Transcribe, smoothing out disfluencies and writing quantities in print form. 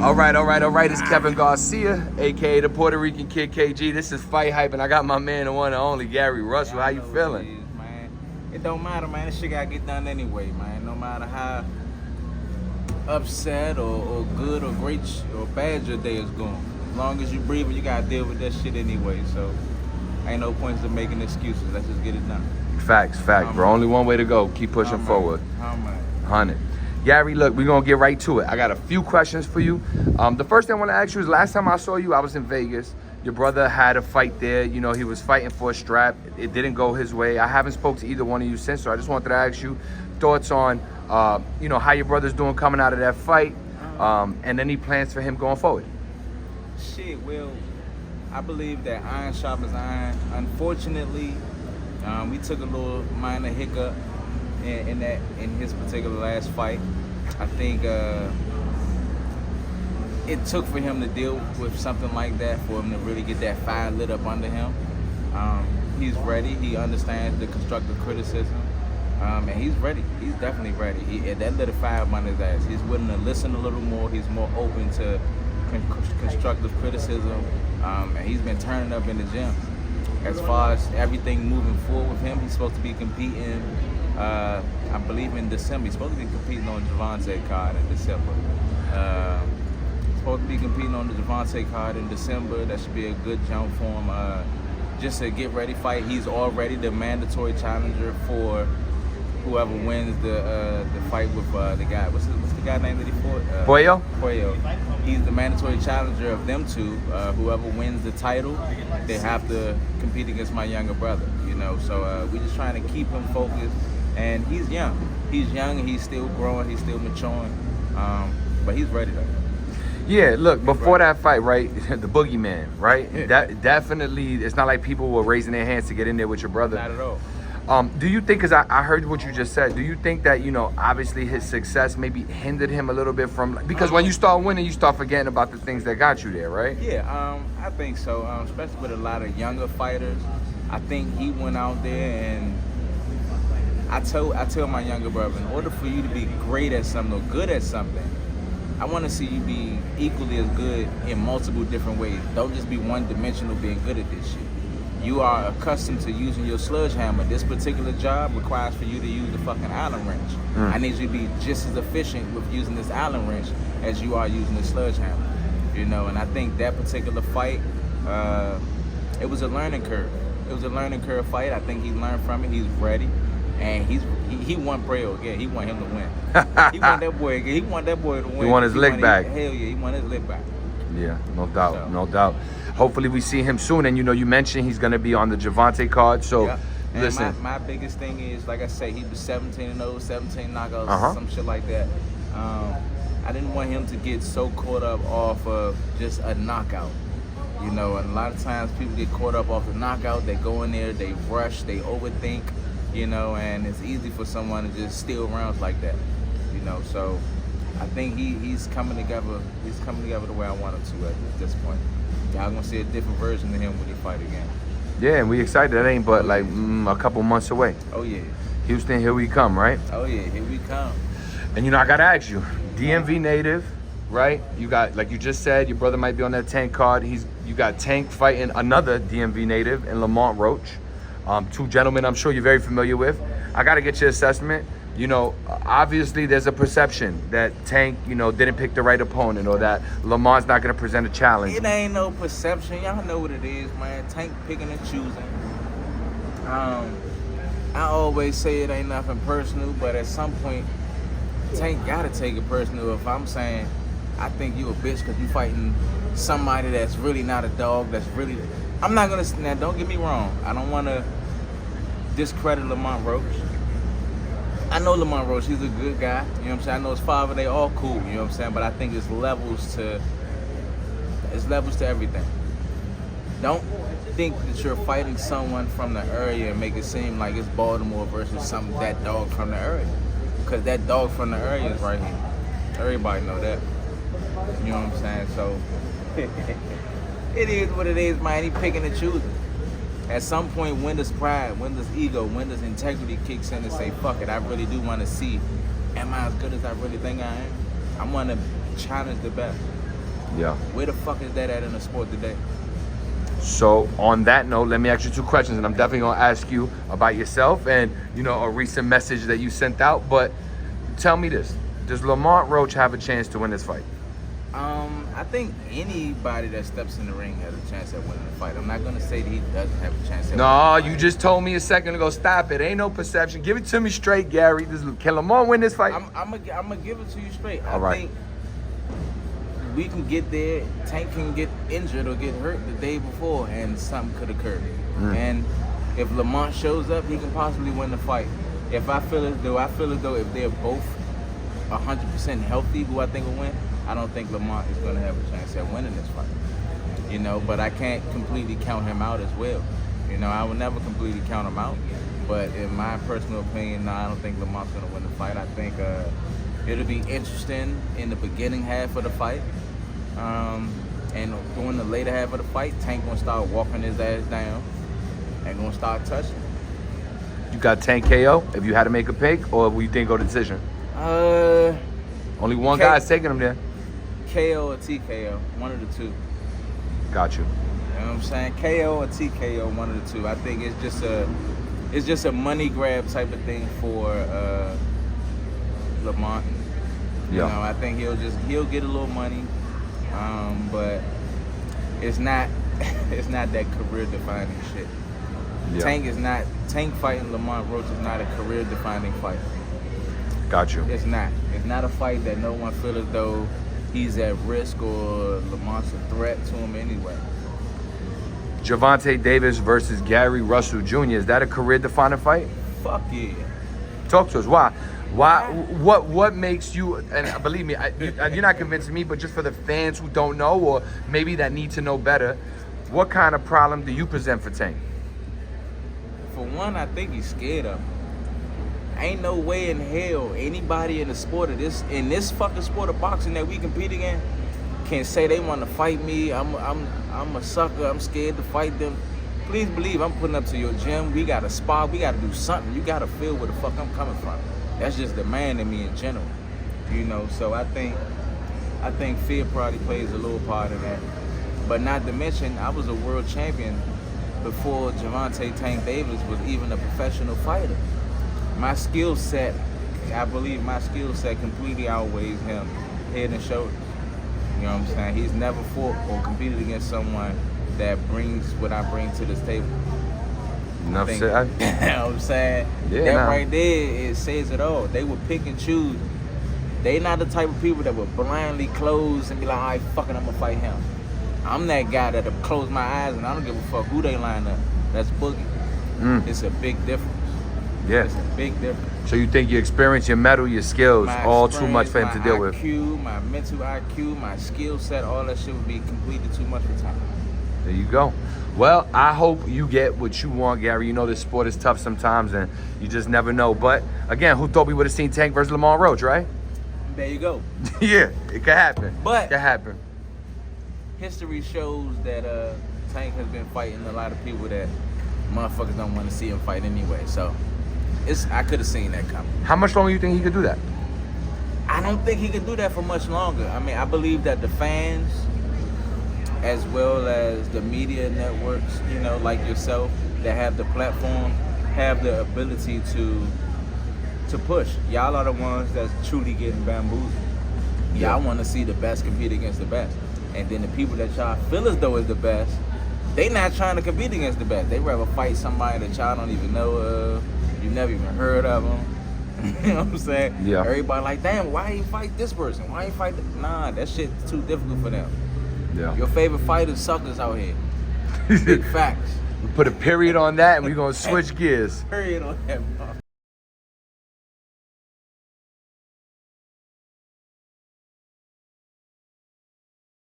All right. It's Kevin Garcia, a.k.a. the Puerto Rican Kid KG. This is FightHype, and I got my man, the one and only, Gary Russell. How you feeling? It is, man. It don't matter, man. This shit gotta get done anyway, man. No matter how upset or good or great or bad your day is going. As long as you breathing, you gotta deal with that shit anyway. So ain't no points of making excuses. Let's just get it done. Facts, bro. Only one way to go. Keep pushing forward. 100. Gary, look, we're going to get right to it. I got a few questions for you. The first thing I want to ask you is, last time I saw you, I was in Vegas. Your brother had a fight there. You know, he was fighting for a strap. It didn't go his way. I haven't spoke to either one of you since, so I just wanted to ask you thoughts on, you know, how your brother's doing coming out of that fight, and any plans for him going forward. Shit, well, I believe that iron sharpens iron. Unfortunately, we took a little minor hiccup in his particular last fight. I think it took for him to deal with something like that, for him to really get that fire lit up under him. He's ready. He understands the constructive criticism, and he's ready. He's definitely ready. That lit a fire up under his ass. He's willing to listen a little more. He's more open to constructive criticism, and he's been turning up in the gym. As far as everything moving forward with him, he's supposed to be competing, I believe in December. He's supposed to be competing on the Gervonta card in December. He's supposed to be competing on the Gervonta card in December. That should be a good jump for him. Just a get ready fight. He's already the mandatory challenger for whoever wins the fight with the guy. What's the guy name that he fought? Puello? Puello. He's the mandatory challenger of them two. Whoever wins the title, they have to compete against my younger brother. You know, so we're just trying to keep him focused. And he's young. He's young and he's still growing. He's still maturing. But he's ready though. Yeah, look, before that fight, right, the boogeyman, right? That definitely, it's not like people were raising their hands to get in there with your brother. Not at all. Do you think, because I heard what you just said, do you think that, you know, obviously his success maybe hindered him a little bit from, because when you start winning, you start forgetting about the things that got you there, right? Yeah, I think so, especially with a lot of younger fighters. I think he went out there and I tell my younger brother, in order for you to be great at something or good at something, I want to see you be equally as good in multiple different ways. Don't just be one-dimensional being good at this shit. You are accustomed to using your sledgehammer. This particular job requires for you to use the fucking Allen wrench. I need you to be just as efficient with using this Allen wrench as you are using the sledgehammer. You know, and I think that particular fight, it was a learning curve. It was a learning curve fight. I think he learned from it. He's ready. And he won Braille again. He want him to win. He want that boy again. He want that boy to win. He want his lick back. Hell yeah, he want his lick back. Yeah, no doubt, no doubt. Hopefully we see him soon. And you know, you mentioned he's gonna be on the Gervonta card. So yeah. And listen, my biggest thing is, like I say, he was 17-0, 17 knockouts, some shit like that. I didn't want him to get so caught up off of just a knockout. You know, and a lot of times people get caught up off the knockout. They go in there, they rush, they overthink. You know, and it's easy for someone to just steal rounds like that. You know, so I think he's coming together. He's coming together the way I want him to at this point. Y'all gonna see a different version of him when he fight again. Yeah, and we excited. That ain't but like a couple months away. Oh yeah. Houston, here we come, right? Oh yeah, here we come. And you know, I gotta ask you, DMV native, right? You got, like you just said, your brother might be on that Tank card. You got Tank fighting another DMV native in Lamont, Roach. Two gentlemen I'm sure you're very familiar with. I got to get your assessment. You know, obviously there's a perception that Tank, you know, didn't pick the right opponent, or that Lamont's not going to present a challenge. It ain't no perception. Y'all know what it is, man. Tank picking and choosing. I always say it ain't nothing personal, but at some point, Tank got to take it personal. If I'm saying, I think you a bitch because you fighting somebody that's really not a dog, that's really... I'm not going to... Now, don't get me wrong. I don't want to discredit Lamont Roach. I know Lamont Roach. He's a good guy. You know what I'm saying? I know his father. They all cool. You know what I'm saying? But I think it's levels to everything. Don't think that you're fighting someone from the area and make it seem like it's Baltimore versus that dog from the area. Because that dog from the area is right here. Everybody know that. You know what I'm saying? So... It is what it is, man. He picking and choosing. At some point, when does pride, when does ego, when does integrity kicks in and say, fuck it, I really do want to see, am I as good as I really think I am? I want to challenge the best. Yeah. Where the fuck is that at in the sport today? So on that note, let me ask you 2 questions, and I'm definitely gonna ask you about yourself and a recent message that you sent out. But tell me this: does Lamont Roach have a chance to win this fight? I think anybody that steps in the ring has a chance at winning the fight. I'm not gonna say that he doesn't have a chance at winning the fight. You just told me a second ago. Stop it. Ain't no perception. Give it to me straight, Gary. Can Lamont win this fight? I'm gonna give it to you straight. All right. I think we can get there. Tank can get injured or get hurt the day before, and something could occur. And if Lamont shows up, he can possibly win the fight. If I feel as though if they're both 100% healthy, who I think will win, I don't think Lamont is going to have a chance at winning this fight. But I can't completely count him out as well. I will never completely count him out. But in my personal opinion, no, I don't think Lamont's going to win the fight. I think it'll be interesting in the beginning half of the fight. And during the later half of the fight, Tank going to start walking his ass down and going to start touching. You got Tank KO if you had to make a pick, or you think go to decision? Only one guy's taking him there. KO or TKO, one of the two. Got you. You know what I'm saying? KO or TKO, one of the two. I think it's just a money grab type of thing for Lamont. Yeah. I think he'll get a little money, but it's not that career defining shit. Yeah. Tank fighting Lamont Roach is not a career defining fight. Got you. It's not. It's not a fight that no one feels as though he's at risk or Lamont's a threat to him anyway. Gervonta Davis versus Gary Russell Jr. Is that a career-defining fight? Fuck yeah. Talk to us. Why? What makes you, and believe me, you're not convincing me, but just for the fans who don't know or maybe that need to know better, what kind of problem do you present for Tank? For one, I think he's scared of him. Ain't no way in hell anybody in the sport of this fucking sport of boxing that we compete in can say they want to fight me. I'm a sucker. I'm scared to fight them. Please believe I'm putting up to your gym. We got to spar. We got to do something. You got to feel where the fuck I'm coming from. That's just the man in me in general. So I think fear probably plays a little part in that. But not to mention, I was a world champion before Gervonta Tank Davis was even a professional fighter. My skill set, I believe my skill set completely outweighs him head and shoulders. You know what I'm saying? He's never fought or competed against someone that brings what I bring to this table. Enough said. You know what I'm saying? Yeah, that right there, it says it all. They would pick and choose. They not the type of people that would blindly close and be like, all right, fuck it, I'm gonna fight him. I'm that guy that'll close my eyes and I don't give a fuck who they line up. That's boogie. It's a big difference. Yeah. It's a big difference. So you think your experience, your mettle, your skills, all too much for him to deal with? My IQ, my mental IQ, my skill set, all that shit would be completely too much for time. There you go. Well, I hope you get what you want, Gary. This sport is tough sometimes and you just never know. But again, who thought we would have seen Tank versus Lamont Roach, right? There you go. Yeah, it could happen. But it could happen. History shows that Tank has been fighting a lot of people that motherfuckers don't want to see him fight anyway. So I could have seen that coming. How much longer do you think he could do that? I don't think he can do that for much longer. I mean, I believe that the fans, as well as the media networks, like yourself, that have the platform, have the ability to push. Y'all are the ones that's truly getting bamboozled. Y'all want to see the best compete against the best. And then the people that y'all feel as though is the best, they not trying to compete against the best. They rather fight somebody that y'all don't even know of. You never even heard of them. You know what I'm saying? Yeah. Everybody like, damn, why you fight this person? Why you fight Nah, that shit's too difficult for them. Yeah. Your favorite fighters suckers out here. Big facts. We put a period on that and we're going to switch gears. Period on that.